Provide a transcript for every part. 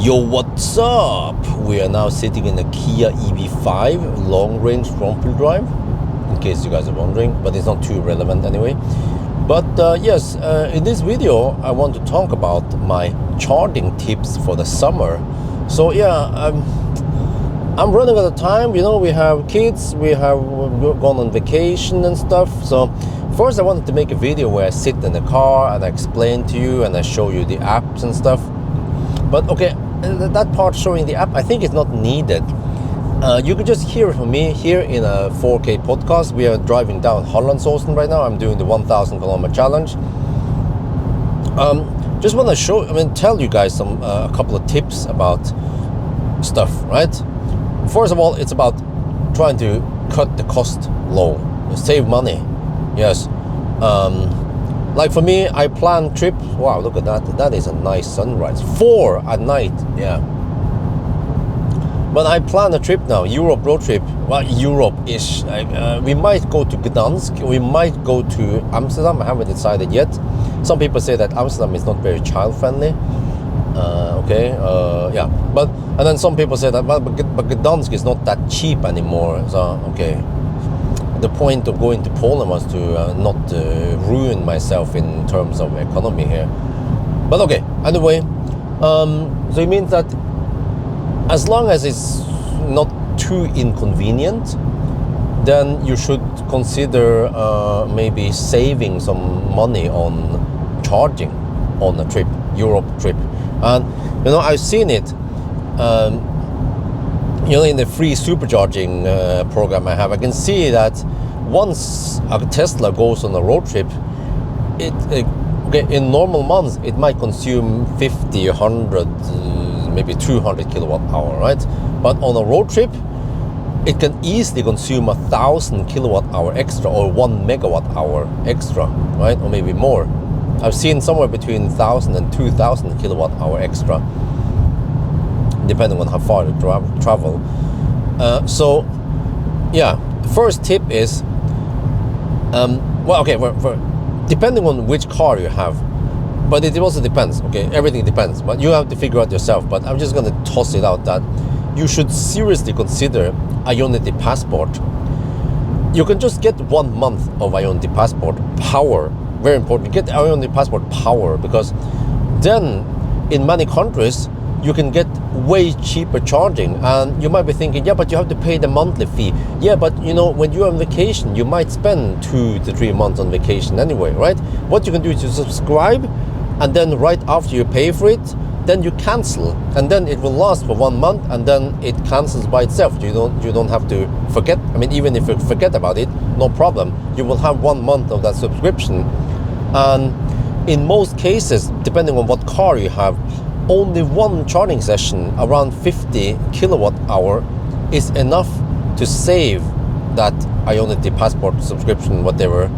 Yo, what's up? We are now sitting in a Kia EV5 long-range front-wheel drive, in case you guys are wondering, but it's not too relevant anyway. But yes, in this video I want to talk about my charging tips for the summer. So yeah, I'm running out of time. You know, we have kids, we have gone on vacation and stuff. So first I wanted to make a video where I sit in the car and I explain to you and I show you the apps and stuff. But okay, that part showing the app, I think it's not needed. You could just hear it from me here in a 4K podcast. We are driving down Hollandsåsen right now. I'm doing the 1,000 kilometer challenge. Just want to tell you guys a couple of tips about stuff, right? First of all, it's about trying to cut the cost low, save money. Yes. Like for me, I plan trips. Wow, look at that. That is a nice sunrise. 4 at night, yeah. But I plan a trip now, Europe road trip. Well, Europe-ish. We might go to Gdansk. We might go to Amsterdam. I haven't decided yet. Some people say that Amsterdam is not very child-friendly. Yeah. And then some people say that, but Gdansk is not that cheap anymore. So, okay. The point of going to Poland was to not ruin myself in terms of economy here. But okay, anyway, so it means that as long as it's not too inconvenient, then you should consider maybe saving some money on charging on a trip, Europe trip. And you know, I've seen it. You know, in the free supercharging program I have, I can see that once a Tesla goes on a road trip, in normal months it might consume 50, 100, maybe 200 kilowatt hour, right? But on a road trip, it can easily consume 1,000 kilowatt hour extra or 1 megawatt hour extra, right? Or maybe more. I've seen somewhere between 1,000 and 2,000 kilowatt hour extra, depending on how far you travel. So yeah, first tip is depending on which car you have, but it also depends. Okay, everything depends, but you have to figure out yourself. But I'm just going to toss it out that you should seriously consider Ioniq Passport. You can just get 1 month of Ioniq Passport power. Very important, get Ioniq Passport power, because then in many countries you can get way cheaper charging. And you might be thinking, yeah, but you have to pay the monthly fee. Yeah, but you know, when you're on vacation, you might spend 2 to 3 months on vacation anyway, right? What you can do is you subscribe, and then right after you pay for it, then you cancel, and then it will last for 1 month, and then it cancels by itself. You don't have to forget. I mean, even if you forget about it, no problem. You will have 1 month of that subscription. And in most cases, depending on what car you have, only one charging session around 50 kilowatt hour is enough to save that Ioniq Passport subscription, whatever.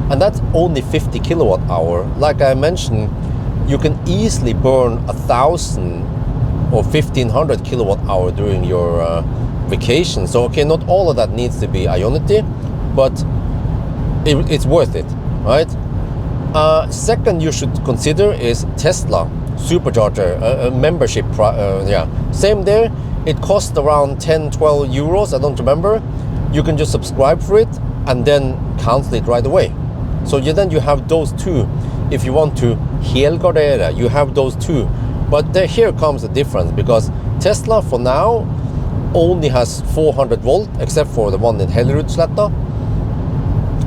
And that's only 50 kilowatt hour. Like I mentioned, you can easily burn 1,000 or 1,500 kilowatt hour during your vacation. So okay, not all of that needs to be Ioniq, but it's worth it, right? Second you should consider is Tesla supercharger, a membership. Same there. It costs around 10-12 euros, I don't remember. You can just subscribe for it and then cancel it right away. So then you have those two. If you want to helgardere, you have those two. But here comes the difference, because Tesla for now only has 400 volt, except for the one in Hellerudsletta.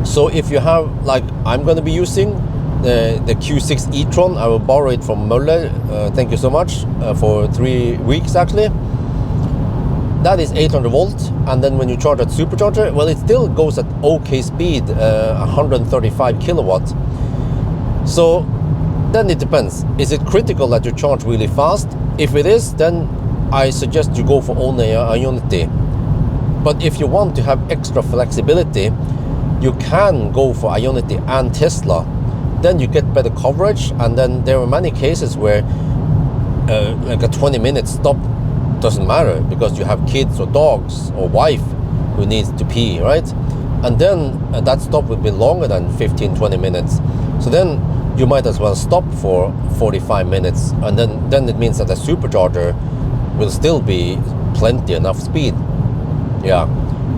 So if you have, like I'm going to be using the Q6 e-tron, I will borrow it from Möller, thank you so much, for 3 weeks actually. That is 800 volt, and then when you charge at supercharger, well, it still goes at okay speed, 135 kilowatt. So then it depends. Is it critical that you charge really fast? If it is, then I suggest you go for only Ioniq. But if you want to have extra flexibility, you can go for Ioniq and Tesla. Then you get better coverage, and then there are many cases where like a 20-minute stop doesn't matter, because you have kids or dogs or wife who needs to pee, right? And then that stop will be longer than 15-20 minutes. So then you might as well stop for 45 minutes, and then it means that the supercharger will still be plenty enough speed. Yeah,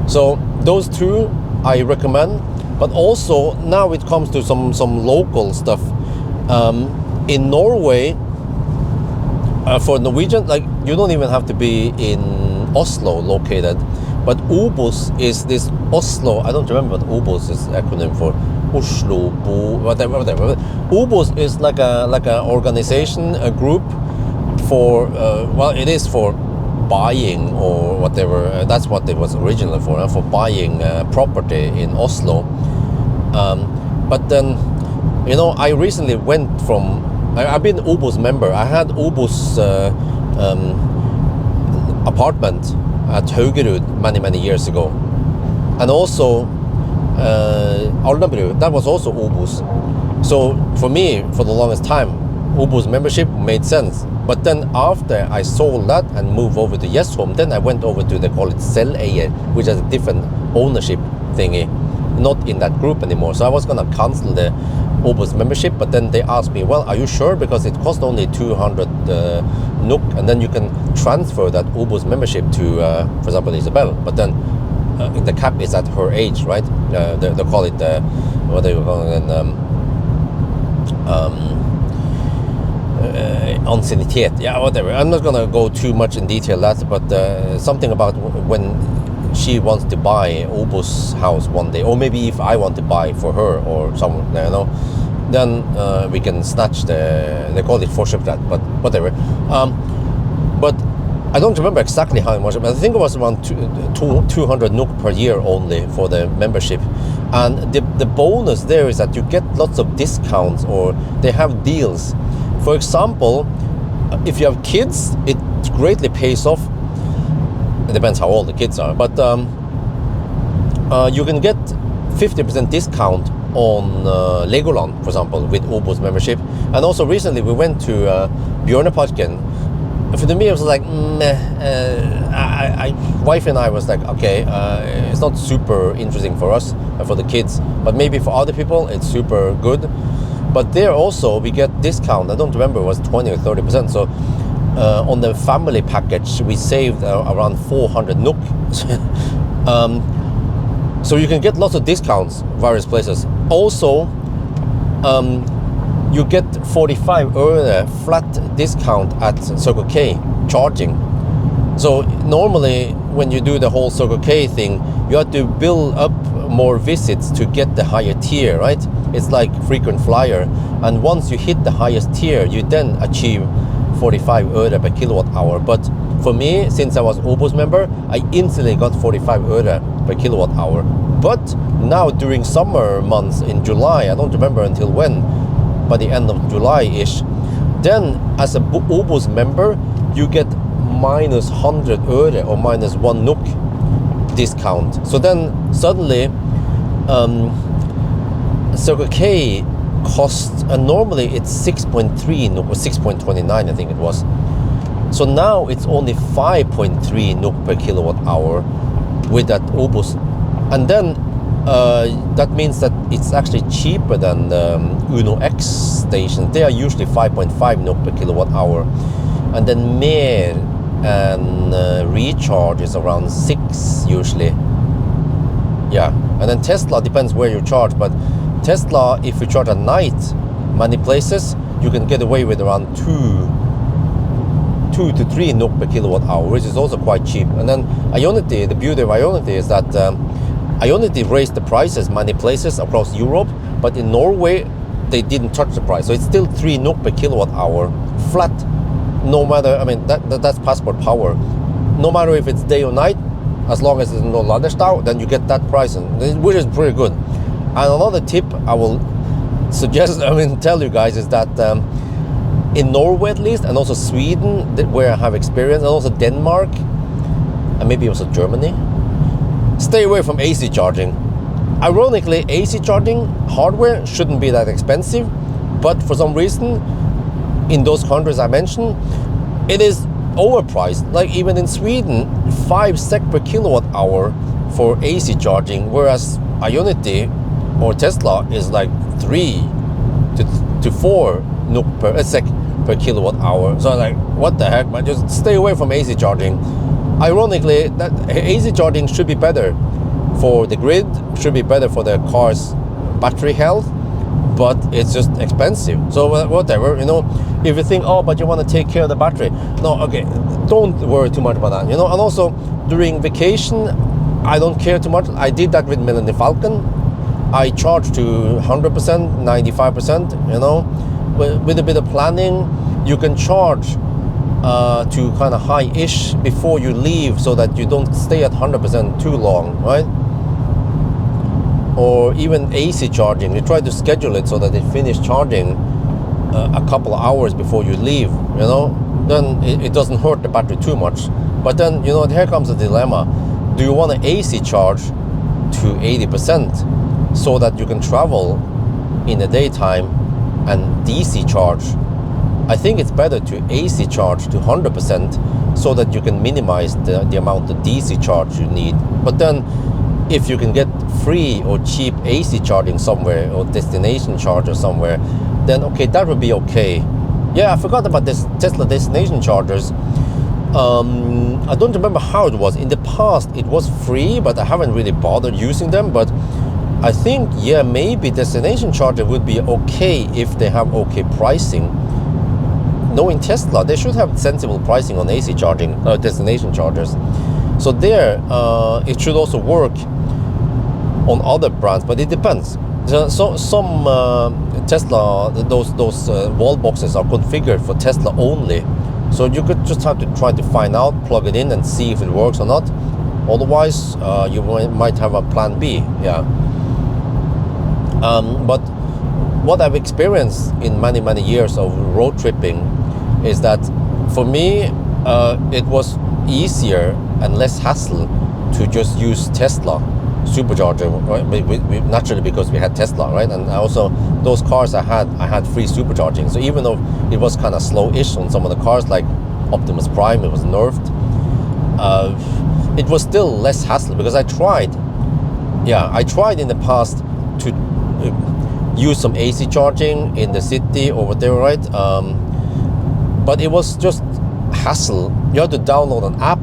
so those two I recommend. But also now it comes to some local stuff. In Norway, for Norwegian, like, you don't even have to be in Oslo located, but OBOS is this Oslo, I don't remember what OBOS is acronym for, Oslo, whatever. OBOS is like a organization, a group for, well, it is for buying or whatever. That's what it was originally for buying property in Oslo. But then, you know, I recently went from, I've been OBOS member. I had OBOS apartment at Haugerud many years ago, and also Alnabru, that was also OBOS. So for me, for the longest time, OBOS membership made sense. But then after I sold that and moved over to Yesholm, then I went over to, they call it Selleier, which is a different ownership thingy, not in that group anymore. So I was gonna cancel the OBOS membership, but then they asked me, well, are you sure? Because it costs only 200 NOK, and then you can transfer that OBOS membership to, for example, Isabel. But then the cap is at her age, right? They call it, what do you call it? Anciennitet, yeah, whatever. I'm not gonna go too much in detail that, but something about when she wants to buy OBOS house one day, or maybe if I want to buy for her or someone, you know, then we can snatch they call it forkjøpsrett, but whatever. But I don't remember exactly how much, but I think it was around 200 NOK per year only for the membership. And the bonus there is that you get lots of discounts, or they have deals. For example, if you have kids, it greatly pays off. It depends how old the kids are, but you can get 50% discount on Legoland, for example, with OBOS membership. And also recently we went to Bjørneparken. For me, it was like, wife and I was like, okay, it's not super interesting for us, for the kids, but maybe for other people, it's super good. But there also we get discount. I don't remember, it was 20 or 30%. So on the family package, we saved around 400 NOK. So you can get lots of discounts various places. Also, you get 45 euro flat discount at Circle K charging. So normally when you do the whole Circle K thing, you have to build up more visits to get the higher tier, right? It's like frequent flyer, and once you hit the highest tier, you then achieve 45 euro per kilowatt hour. But for me, since I was OBOS member, I instantly got 45 euro per kilowatt hour. But now during summer months in July, I don't remember until when, by the end of July-ish, then as a OBOS member, you get minus 100 euro or minus 1 NOK discount. So then suddenly Circle K costs, and normally it's 6.3 NOK or 6.29, I think it was. So now it's only 5.3 NOK per kilowatt hour with that OBOS. And then that means that it's actually cheaper than Uno X stations. They are usually 5.5 NOK per kilowatt hour. And then Mer and recharge is around 6 usually. Yeah, and then Tesla depends where you charge, but Tesla, if you charge at night, many places, you can get away with around 2 to 3 NOK per kilowatt hour, which is also quite cheap. And then Ionity, the beauty of Ionity is that Ionity raised the prices many places across Europe, but in Norway, they didn't touch the price. So it's still 3 NOK per kilowatt hour, flat, no matter, I mean, that's passport power. No matter if it's day or night, as long as there's no Laderstau, then you get that price, which is pretty good. And another tip I will suggest, tell you guys, is that in Norway at least, and also Sweden, where I have experience, and also Denmark, and maybe also Germany, stay away from AC charging. Ironically, AC charging hardware shouldn't be that expensive, but for some reason, in those countries I mentioned, it is overpriced. Like even in Sweden, 5 SEK per kilowatt hour for AC charging, whereas Ionity or Tesla is like 3 to to 4 NOK per SEK per kilowatt hour. So I'm like, what the heck, man? Just stay away from AC charging. Ironically, that AC charging should be better for the grid, should be better for the car's battery health, but it's just expensive. So whatever, you know, if you think, oh, but you want to take care of the battery, no, okay, don't worry too much about that, you know. And also during vacation, I don't care too much. I did that with Millennium Falcon. I charged to 100%, 95%, you know. With a bit of planning, you can charge to kind of high-ish before you leave, so that you don't stay at 100% too long, right? Or even AC charging, you try to schedule it so that it finish charging a couple of hours before you leave, you know. Then it doesn't hurt the battery too much. But then, you know, here comes the dilemma. Do you want to AC charge to 80% so that you can travel in the daytime and DC charge? I think it's better to AC charge to 100% so that you can minimize the amount of DC charge you need. But then if you can get free or cheap AC charging somewhere, or destination charger somewhere, then okay, that would be okay. Yeah, I forgot about this Tesla destination chargers. I don't remember how it was. In the past it was free, but I haven't really bothered using them. But I think, yeah, maybe destination charger would be okay if they have okay pricing. Knowing Tesla, they should have sensible pricing on AC charging, destination chargers. So there, it should also work on other brands, but it depends. So some Tesla, those wall boxes are configured for Tesla only. So you could just have to try to find out, plug it in and see if it works or not. Otherwise, you might have a plan B, yeah. But what I've experienced in many years of road tripping is that for me, it was easier and less hassle to just use Tesla supercharger, right? Naturally, because we had Tesla, right? And also those cars I had free supercharging. So even though it was kind of slow-ish on some of the cars, like Optimus Prime, it was nerfed, it was still less hassle, because I tried in the past to use some AC charging in the city or whatever, right? But it was just hassle. You had to download an app.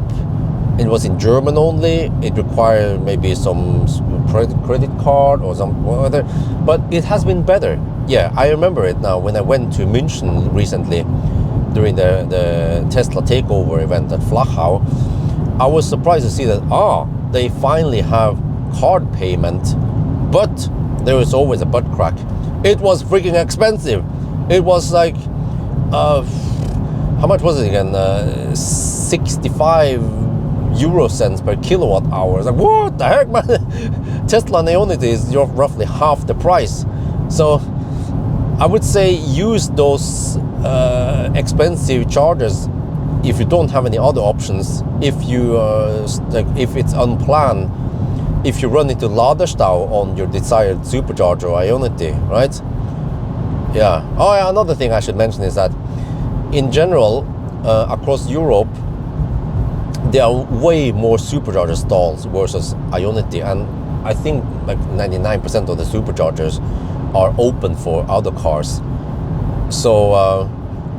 It was in German only. It required maybe some credit card or some other, but it has been better. Yeah, I remember it now when I went to München recently during the Tesla takeover event at Flachau. I was surprised to see that they finally have card payment, but there is always a butt crack. It was freaking expensive. It was like how much was it again? 65 euro cents per kilowatt hour. It's like, what the heck, man? Tesla and Ioniq is roughly half the price. So I would say use those expensive chargers if you don't have any other options. If you if it's unplanned, if you run into Laderstau on your desired supercharger or Ioniq, right? Yeah. Oh yeah, another thing I should mention is that in general, across Europe, there are way more supercharger stalls versus Ioniq, and I think like 99% of the superchargers are open for other cars. So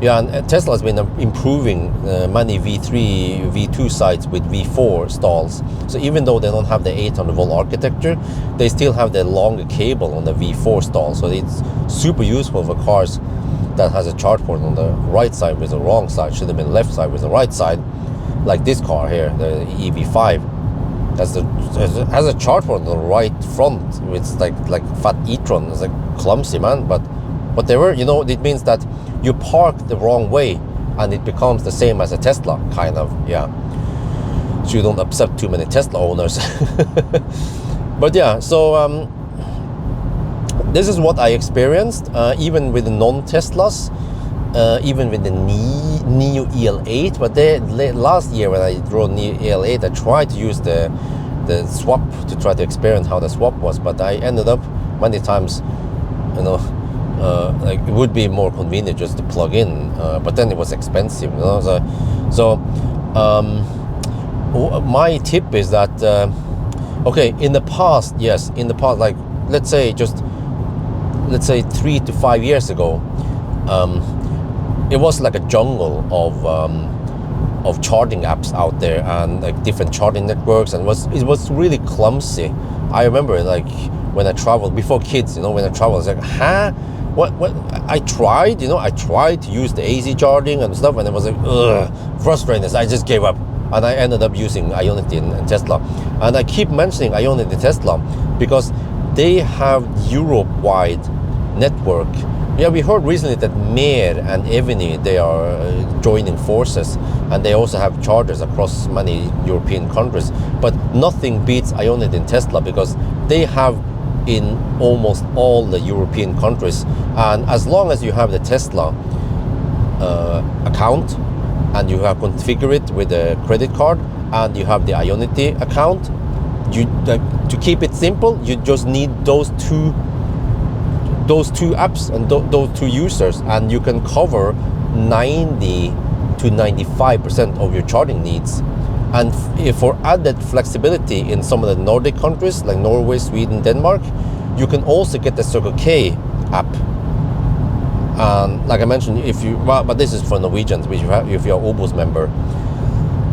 yeah, and Tesla has been improving many V3, V2 sites with V4 stalls. So even though they don't have the 800 volt architecture, they still have the longer cable on the V4 stall. So it's super useful for cars that has a charge port on the right side with the wrong side, should have been left side with the right side. Like this car here, the EV5, has a charge port on the right front. It's like fat e-tron. It's like clumsy, man. But whatever, you know, it means that you park the wrong way and it becomes the same as a Tesla, kind of, yeah. So you don't upset too many Tesla owners. But yeah, so this is what I experienced, even with the non-Teslas. Even with the Neo EL8, but last year when I drove Neo EL8, I tried to use the swap to try to experience how the swap was, but I ended up many times, you know, like it would be more convenient just to plug in, but then it was expensive, you know. So my tip is that okay, in the past, like let's say 3 to 5 years ago, it was like a jungle of charging apps out there, and like different charging networks, and it was really clumsy. I remember like when I traveled before kids, you know, when I traveled, I was like, what I tried to use the AC charging and stuff, and it was like, frustrating. I just gave up, and I ended up using Ioniq and Tesla. And I keep mentioning Ioniq and Tesla because they have Europe-wide network. Yeah, we heard recently that Mer and Eviny, they are joining forces, and they also have chargers across many European countries. But nothing beats Ioniq and Tesla because they have in almost all the European countries. And as long as you have the Tesla account, and you have configured it with a credit card, and you have the Ioniq account, to keep it simple, you just need those two apps and those two users, and you can cover 90 to 95% of your charging needs. And for added flexibility in some of the Nordic countries like Norway, Sweden, Denmark, you can also get the Circle K app. And like I mentioned, but this is for Norwegians, if you're Obos member.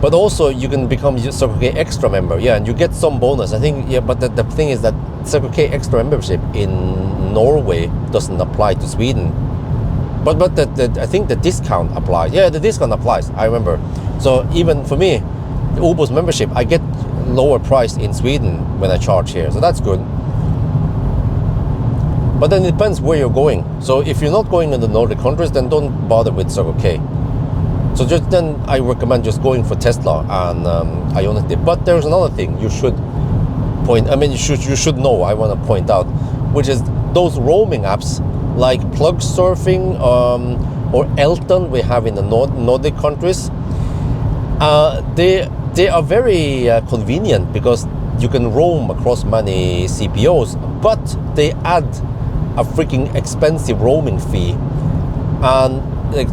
But also you can become Circle K Extra member, yeah, and you get some bonus. I think, yeah, but the thing is that Circle K Extra membership in Norway doesn't apply to Sweden. But I think the discount applies. Yeah, the discount applies, I remember. So even for me, the Obos membership, I get lower price in Sweden when I charge here, so that's good. But then it depends where you're going. So if you're not going in the Nordic countries, then don't bother with Circle K. So just then I recommend just going for Tesla and Ioniq. But there's another thing you should you should know, I want to point out, which is those roaming apps like Plug Surfing or Elton we have in the Nordic countries. They are very convenient because you can roam across many CPOs, but they add a freaking expensive roaming fee, and like,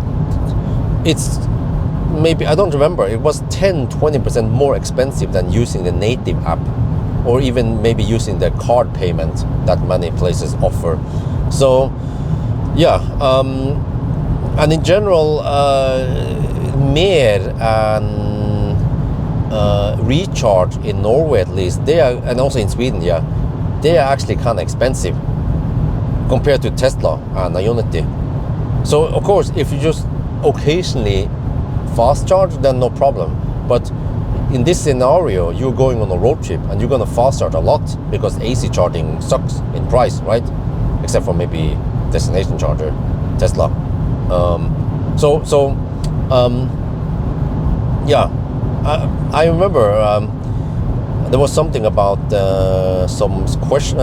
it's maybe, I don't remember, it was 10-20% more expensive than using the native app, or even maybe using the card payment that many places offer. So yeah, and in general, Mer and Recharge in Norway at least, they are, and also in Sweden, yeah, they are actually kind of expensive compared to Tesla and Ioniq. So of course, if you just occasionally fast charge, then no problem. But in this scenario, you're going on a road trip and you're gonna fast charge a lot because AC charging sucks in price, right? Except for maybe destination charger, Tesla. Yeah, I remember there was something about some question,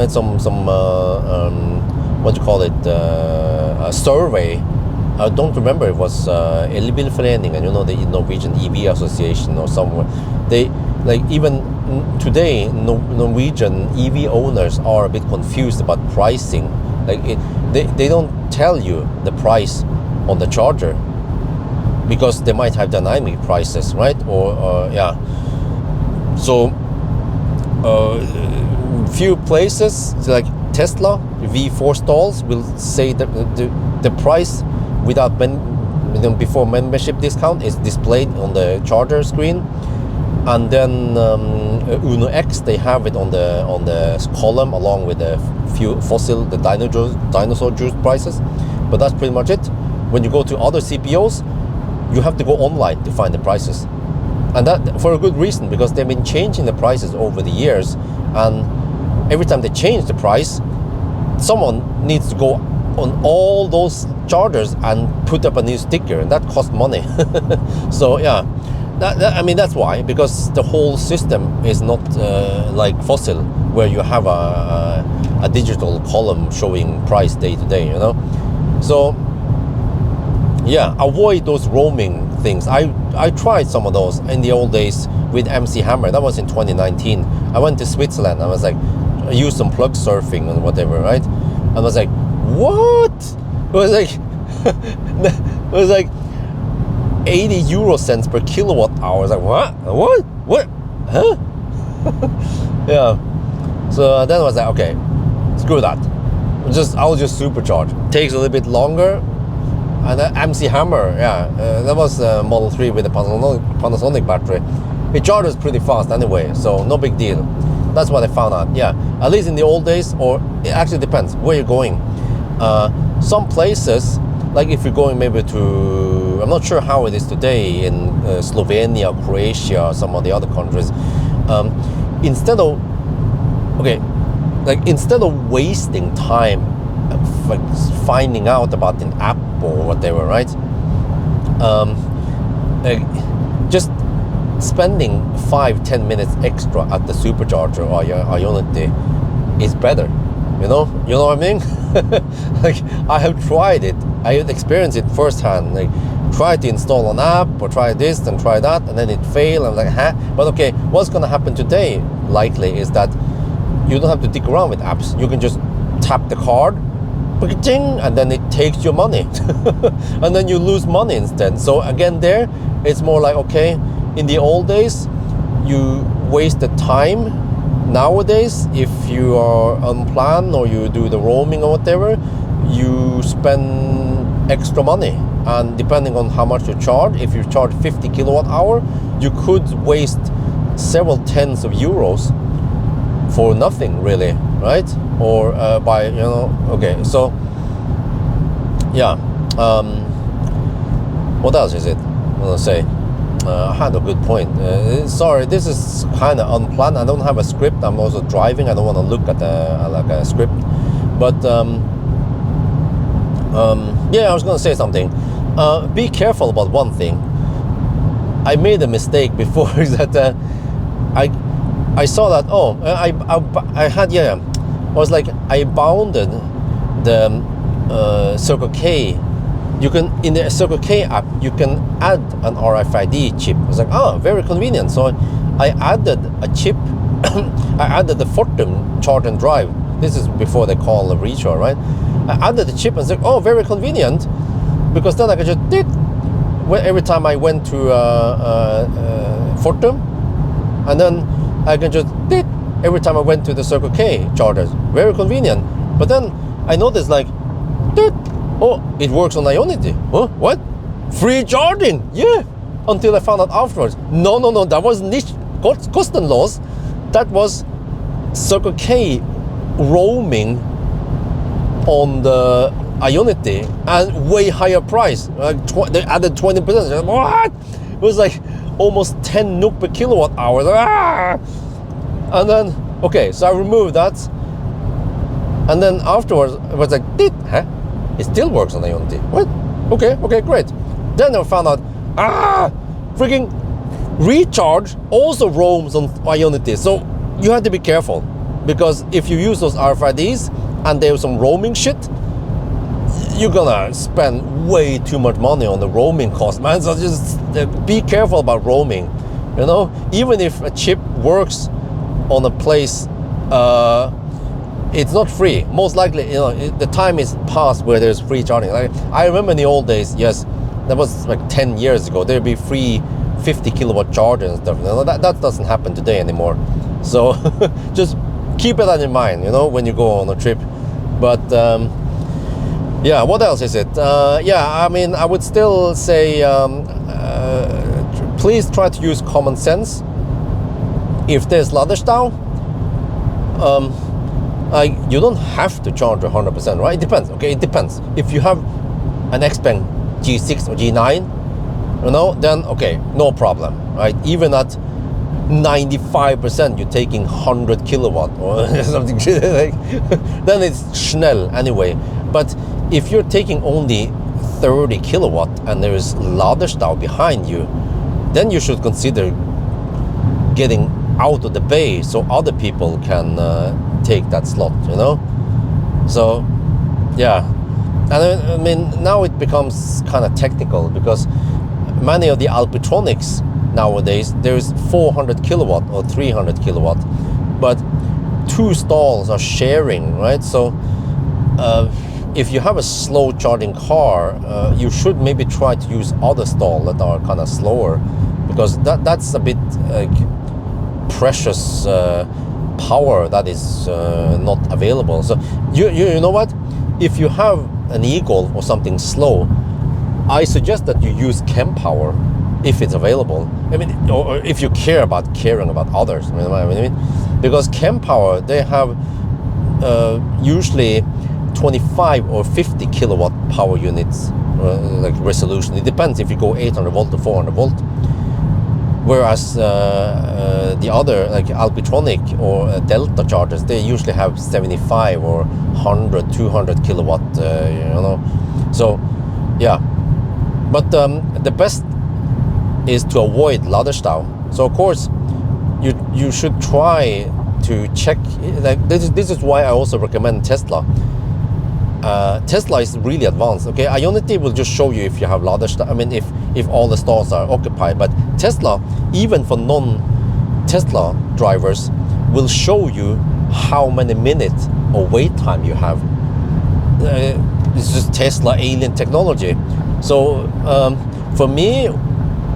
what do you call it, a survey. I don't remember, it was Elbilmek, and you know, the Norwegian EV Association or somewhere. They, like, even today, Norwegian EV owners are a bit confused about pricing. Like, they don't tell you the price on the charger because they might have dynamic prices, right? Or yeah. So few places like Tesla V4 stalls will say that the price without before membership discount is displayed on the charger screen, and then Uno X, they have it on the column along with the the dinosaur juice prices. But that's pretty much it. When you go to other CPOs, you have to go online to find the prices, and that for a good reason, because they've been changing the prices over the years, and every time they change the price, someone needs to go on all those chargers and put up a new sticker, and that costs money. So yeah, I mean, that's why, because the whole system is not like fossil, where you have a digital column showing price day to day, you know. So yeah, avoid those roaming things. I tried some of those in the old days with MC Hammer. That was in 2019. I went to Switzerland. I was like, I used some Plug Surfing and whatever, right? I was like, what? It was like it was like 80 euro cents per kilowatt hour. I was like, what, huh? Yeah. So then I was like, okay, screw that, I'll just supercharge. Takes a little bit longer, And the MC Hammer, yeah, that was Model 3 with a Panasonic battery. It charges pretty fast anyway, so no big deal. That's what I found out. Yeah, at least in the old days, or it actually depends where you're going. Some places, like if you're going maybe to, I'm not sure how it is today in Slovenia, Croatia, or some of the other countries. Instead of wasting time like finding out about an app or whatever, right? Just spending 5-10 minutes extra at the supercharger or your Ionity is better. You know what I mean? Like, I have tried it. I have experienced it firsthand. Like, try to install an app or try this and try that, and then it failed. I'm like, huh? But okay, what's gonna happen today likely is that you don't have to dig around with apps. You can just tap the card, and then it takes your money, and then you lose money instead. So again, there, it's more like, okay, in the old days, you wasted time. Nowadays, if you are unplanned or you do the roaming or whatever, you spend extra money. And depending on how much you charge, if you charge 50 kilowatt hour, you could waste several tens of euros for nothing, really, right? Or by, okay, so yeah. What else is it? I'm gonna say. I had a good point. Sorry, this is kind of unplanned. I don't have a script. I'm also driving. I don't want to look at a script. But yeah, I was going to say something. Be careful about one thing. I made a mistake before that I saw that. Oh, I was like, I bounded the Circle K. You can, in the Circle K app, you can add an RFID chip. It's like, very convenient. So I added a chip. I added the Fortum charge and drive. This is before they call a recharge, right? I added the chip and said, very convenient, because then I could just every time I went to Fortum, and then I can just every time I went to the Circle K chargers. Very convenient. But then I noticed, like, it works on Ionity. Huh? What? Free charging? Yeah. Until I found out afterwards. No. That was niche kostenlos. That was Circle K roaming on the Ionity and way higher price. They added 20%. What? It was like almost 10 NOK per kilowatt hour. And then, okay, so I removed that. And then afterwards, it was like, huh? It still works on Ionity. What? Okay, great. Then I found out, freaking recharge also roams on Ionity. So you have to be careful, because if you use those RFIDs and there's some roaming shit, you're gonna spend way too much money on the roaming cost, man. So just be careful about roaming. Even if a chip works on a place, it's not free. Most likely, the time is past where there's free charging. Like, I remember in the old days, yes, that was like 10 years ago, there'd be free 50 kilowatt chargers and stuff. That doesn't happen today anymore. So just keep that in mind, when you go on a trip. But yeah, what else is it? Yeah, I mean, I would still say, please try to use common sense. If there's Ladderstau, you don't have to charge 100%, right? It depends. Okay, it depends. If you have an Xpeng G6 or G9, then okay, no problem, right? Even at 95%, you're taking 100 kilowatt or something like, then it's Schnell anyway. But if you're taking only 30 kilowatt and there is Ladderstau behind you, then you should consider getting out of the bay so other people can take that slot, So yeah, and I mean, now it becomes kind of technical, because many of the Alpitronics nowadays, there's 400 kilowatt or 300 kilowatt, but 2 stalls are sharing, right? So if you have a slow charging car, you should maybe try to use other stalls that are kind of slower, because that's a bit precious power that is not available. So you know what? If you have an e-Golf or something slow, I suggest that you use Kempower if it's available. I mean, or if you care about caring about others. I mean, because Kempower, they have usually 25 or 50 kilowatt power units, like resolution. It depends if you go 800 volt to 400 volt. Whereas the other, like Alpitronic or Delta chargers, they usually have 75 or 100, 200 kilowatt, So, yeah. But the best is to avoid laderstau. So, of course, you should try to check. Like this is why I also recommend Tesla. Tesla is really advanced. Okay, Ionity will just show you if you have laderstau. I mean, if all the stalls are occupied. But Tesla, even for non-Tesla drivers, will show you how many minutes of wait time you have. This is Tesla alien technology. So for me,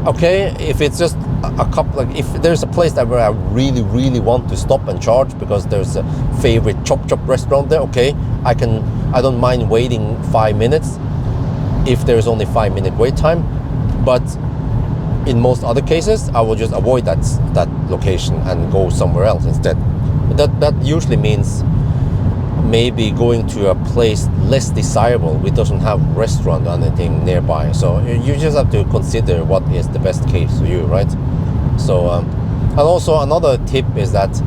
okay, if it's just a couple, like if there's a place that where I really want to stop and charge because there's a favorite chop restaurant there, okay, I don't mind waiting 5 minutes if there's only 5 minute wait time. But in most other cases, I will just avoid that location and go somewhere else instead. That usually means maybe going to a place less desirable, which doesn't have restaurant or anything nearby. So you just have to consider what is the best case for you, right? So and also another tip is that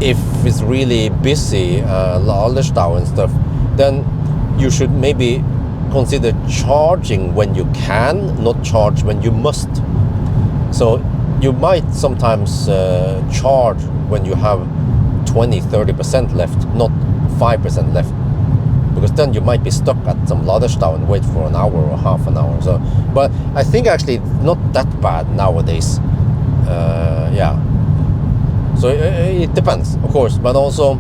if it's really busy, laderstau and stuff, then you should maybe consider charging when you can, not charge when you must. So you might sometimes charge when you have 20-30% left, not 5% left, because then you might be stuck at some laderstau and wait for an hour or half an hour. So, but I think actually not that bad nowadays. Yeah. So it depends, of course, but also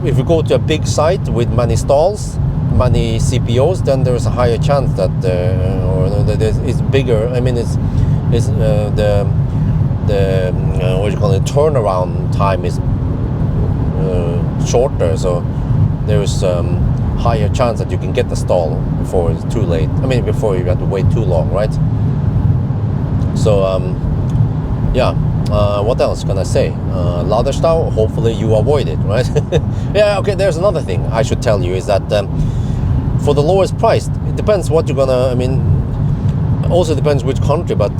if you go to a big site with many stalls, many CPOs, then there's a higher chance that it's bigger. I mean, it's the what you call it, turnaround time is shorter, so there's higher chance that you can get the stall before it's too late. I mean, before you have to wait too long, right? So yeah. What else can I say? Laderstau, hopefully you avoid it, right? Yeah, okay, there's another thing I should tell you is that for the lowest price, it depends what you're gonna, I mean, also depends which country, but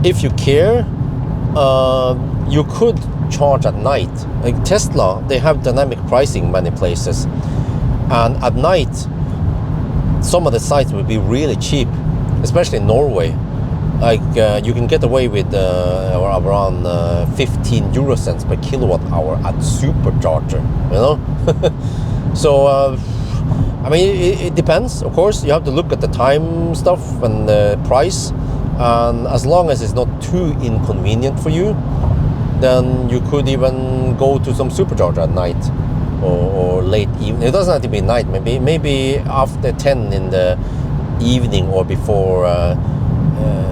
if you care, you could charge at night. Like Tesla, they have dynamic pricing many places, and at night, some of the sites will be really cheap, especially in Norway. Like you can get away with around 15 euro cents per kilowatt hour at supercharger, you know. So I mean, it depends, of course. You have to look at the time stuff and the price, and as long as it's not too inconvenient for you, then you could even go to some supercharger at night or late evening. It doesn't have to be night. Maybe after 10 in the evening or before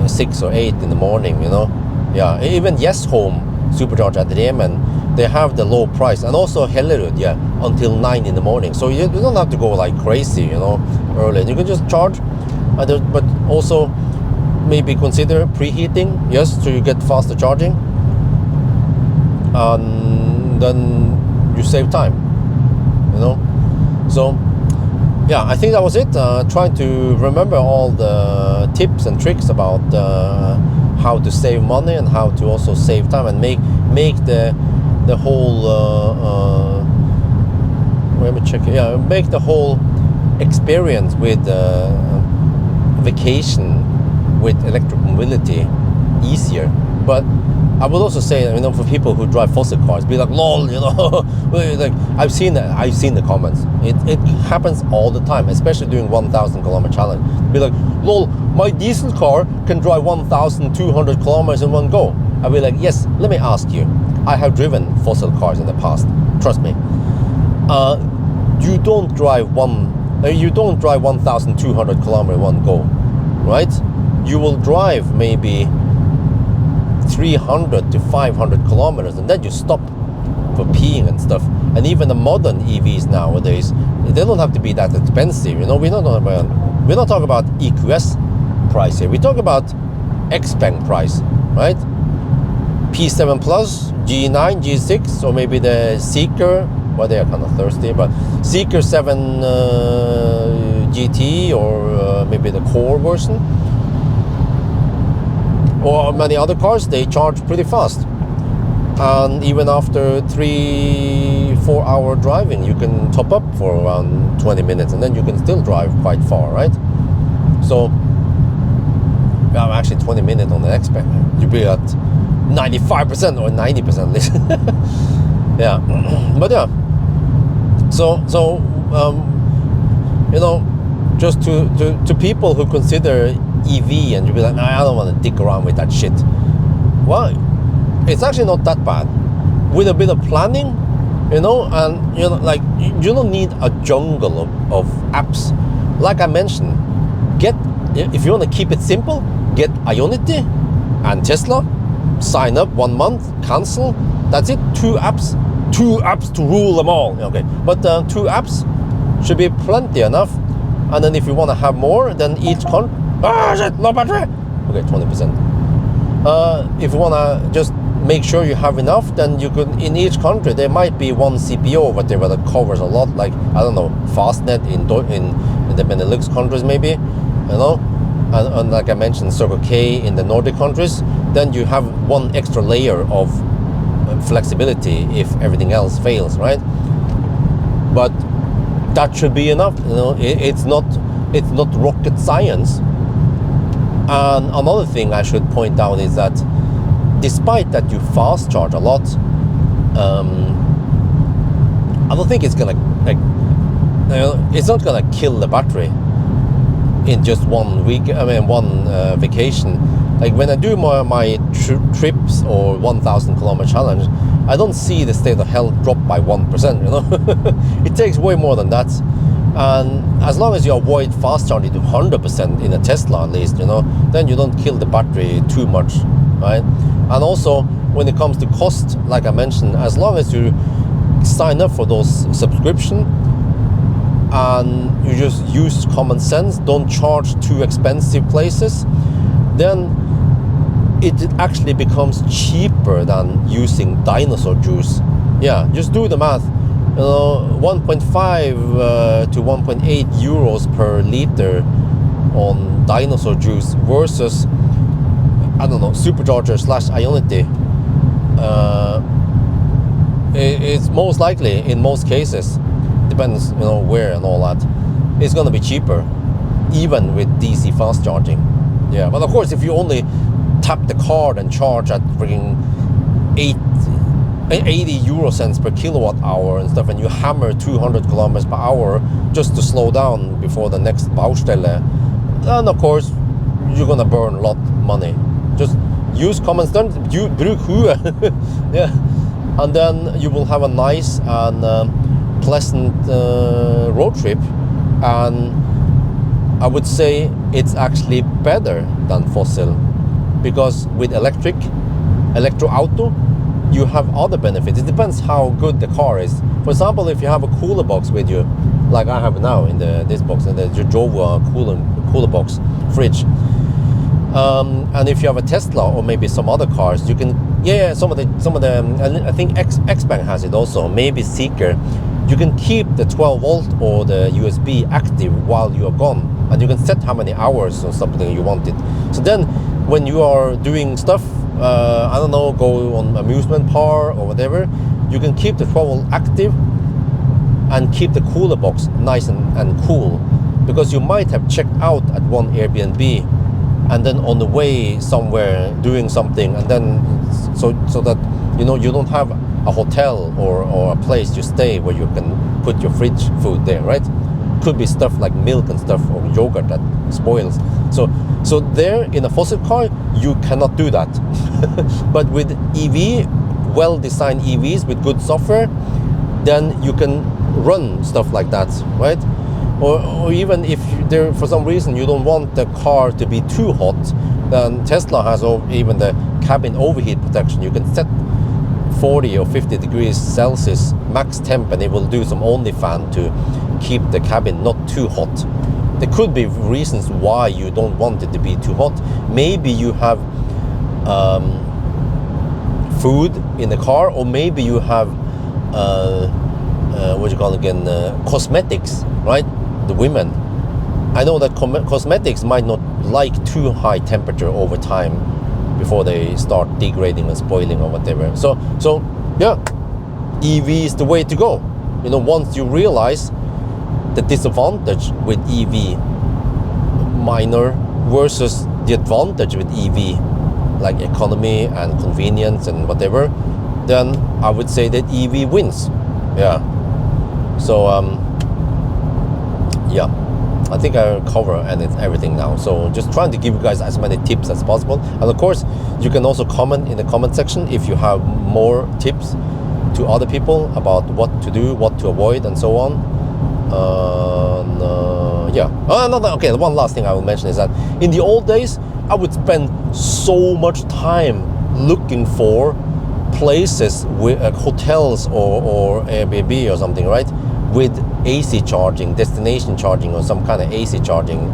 6 or 8 in the morning, you know. Yeah, even Yes Home supercharger at Remen, they have the low price, and also Hellerud, yeah, until 9 in the morning. So you don't have to go like crazy, you know, early. You can just charge, but also maybe consider preheating, yes, so you get faster charging, and then you save time, you know. So yeah, I think that was it. Trying to remember all the tips and tricks about how to save money and how to also save time and make the whole let me check it. Yeah, make the whole experience with vacation with electric mobility easier. But I would also say, you know, for people who drive fossil cars, be like, lol, you know, like I've seen the comments. It happens all the time, especially doing 1,000 kilometer challenge. Be like, lol, my diesel car can drive 1,200 kilometers in one go. I'll be like, yes, let me ask you. I have driven fossil cars in the past. Trust me. You don't drive 1,200 kilometers in one go, right? You will drive maybe 300 to 500 kilometers, and then you stop for peeing and stuff. And even the modern EVs nowadays, they don't have to be that expensive, you know. We're not talking about we're not talking about EQS price here. We talk about X-Bank price, right? P7 Plus, G9, G6, or maybe the Seeker. Well, they are kind of thirsty, but Seeker 7 GT, or maybe the Core version, or many other cars, they charge pretty fast. And even after 3-4 hour driving, you can top up for around 20 minutes, and then you can still drive quite far, right? So, well, actually 20 minutes on the X-Bank, you'll be at 95% or 90% at least. Yeah, but yeah. So you know, just to people who consider EV and you be like, nah, I don't want to dick around with that shit. Well, it's actually not that bad. With a bit of planning, you know, and you know, like you don't need a jungle of apps. Like I mentioned, if you want to keep it simple, get Ioniq and Tesla. Sign up 1 month, cancel. That's it. 2 apps to rule them all. Okay, but 2 apps should be plenty enough. And then if you want to have more, then each country. Ah, shit, no battery. Okay, 20%. If you want to just make sure you have enough, then you could, in each country there might be one CPO or whatever that covers a lot. Like, I don't know, Fastnet in the Benelux countries maybe, you know. And like I mentioned, Circle K in the Nordic countries, then you have one extra layer of flexibility if everything else fails, right? But that should be enough, you know. It's not rocket science. And another thing I should point out is that despite that you fast charge a lot, I don't think it's gonna, like, you know, it's not gonna kill the battery in just 1 week. I mean, one vacation. Like when I do my trips or 1,000 kilometer challenge, I don't see the state of health drop by 1%. You know, it takes way more than that. And as long as you avoid fast charging to 100% in a Tesla, at least, you know, then you don't kill the battery too much, right? And also, when it comes to cost, like I mentioned, as long as you sign up for those subscription and you just use common sense, don't charge too expensive places, then it actually becomes cheaper than using dinosaur juice. Yeah, just do the math. You know, 1.5 to 1.8 euros per liter on dinosaur juice versus, I don't know, supercharger / Ioniq. It's most likely, in most cases, depends, you know, where and all that, it's gonna be cheaper, even with DC fast charging. Yeah, but of course, if you only tap the card and charge at freaking 80 euro cents per kilowatt hour and stuff, and you hammer 200 kilometers per hour just to slow down before the next Baustelle, then of course you're gonna burn a lot of money. Just use common sense, bruk huet. Yeah, and then you will have a nice and pleasant road trip. And I would say it's actually better than fossil, because with electro-auto, you have other benefits. It depends how good the car is. For example, if you have a cooler box with you, like I have now in this box, in the Jova cooler box fridge, and if you have a Tesla or maybe some other cars, you can, some of the, and I think X-Bank has it also, maybe Seeker. You can keep the 12 volt or the USB active while you are gone, and you can set how many hours or something you want it. So then, when you are doing stuff, I don't know, go on amusement park or whatever, you can keep the 12 volt active and keep the cooler box nice and cool, because you might have checked out at one Airbnb and then on the way somewhere doing something, and then so that, you know, you don't have a hotel or a place to stay where you can put your fridge food there, right? Could be stuff like milk and stuff, or yogurt that spoils. So there, in a fossil car, you cannot do that. But with EV, well-designed EVs with good software, then you can run stuff like that, right? Or even if there, for some reason, you don't want the car to be too hot, then Tesla has even the cabin overheat protection. You can set 40 or 50 degrees Celsius max temp, and it will do some only fan to keep the cabin not too hot. there could be reasons why you don't want it to be too hot. Maybe you have food in the car, or maybe you have what you call again, cosmetics, right? The women, I know that cosmetics might not like too high temperature over time before they start degrading and spoiling or whatever. So yeah, EV is the way to go. You know, once you realize the disadvantage with EV minor versus the advantage with EV, like economy and convenience and whatever, then I would say that EV wins. Yeah. So yeah, I think I cover everything now. So just trying to give you guys as many tips as possible. And of course, you can also comment in the comment section if you have more tips to other people about what to do, what to avoid, and so on. Yeah. Okay, one last thing I will mention is that in the old days, I would spend so much time looking for places with hotels or ABRP or something, right, with AC charging, destination charging, or some kind of AC charging.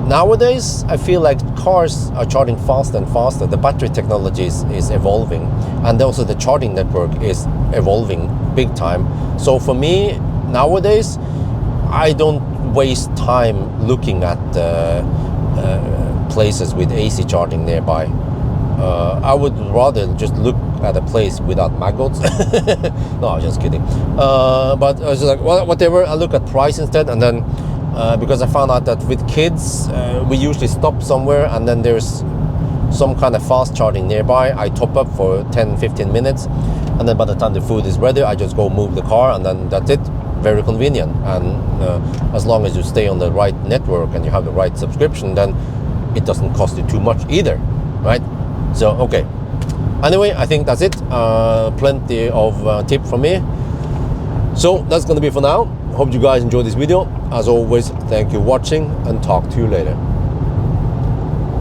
Nowadays, I feel like cars are charging faster and faster. The battery technology is evolving, and also the charging network is evolving big time. So for me, nowadays, I don't waste time looking at places with AC charging nearby. I would rather just look at a place without maggots. No, I'm just kidding. But I was just like, well, whatever, I look at price instead. And then because I found out that with kids, we usually stop somewhere and then there's some kind of fast charging nearby. I top up for 10-15 minutes, and then by the time the food is ready, I just go move the car, and then that's it. Very convenient. And as long as you stay on the right network and you have the right subscription, then it doesn't cost you too much either, right? So okay, anyway, I think that's it. Plenty of tip from me. So that's gonna be for now. Hope you guys enjoyed this video. As always, thank you for watching, and talk to you later.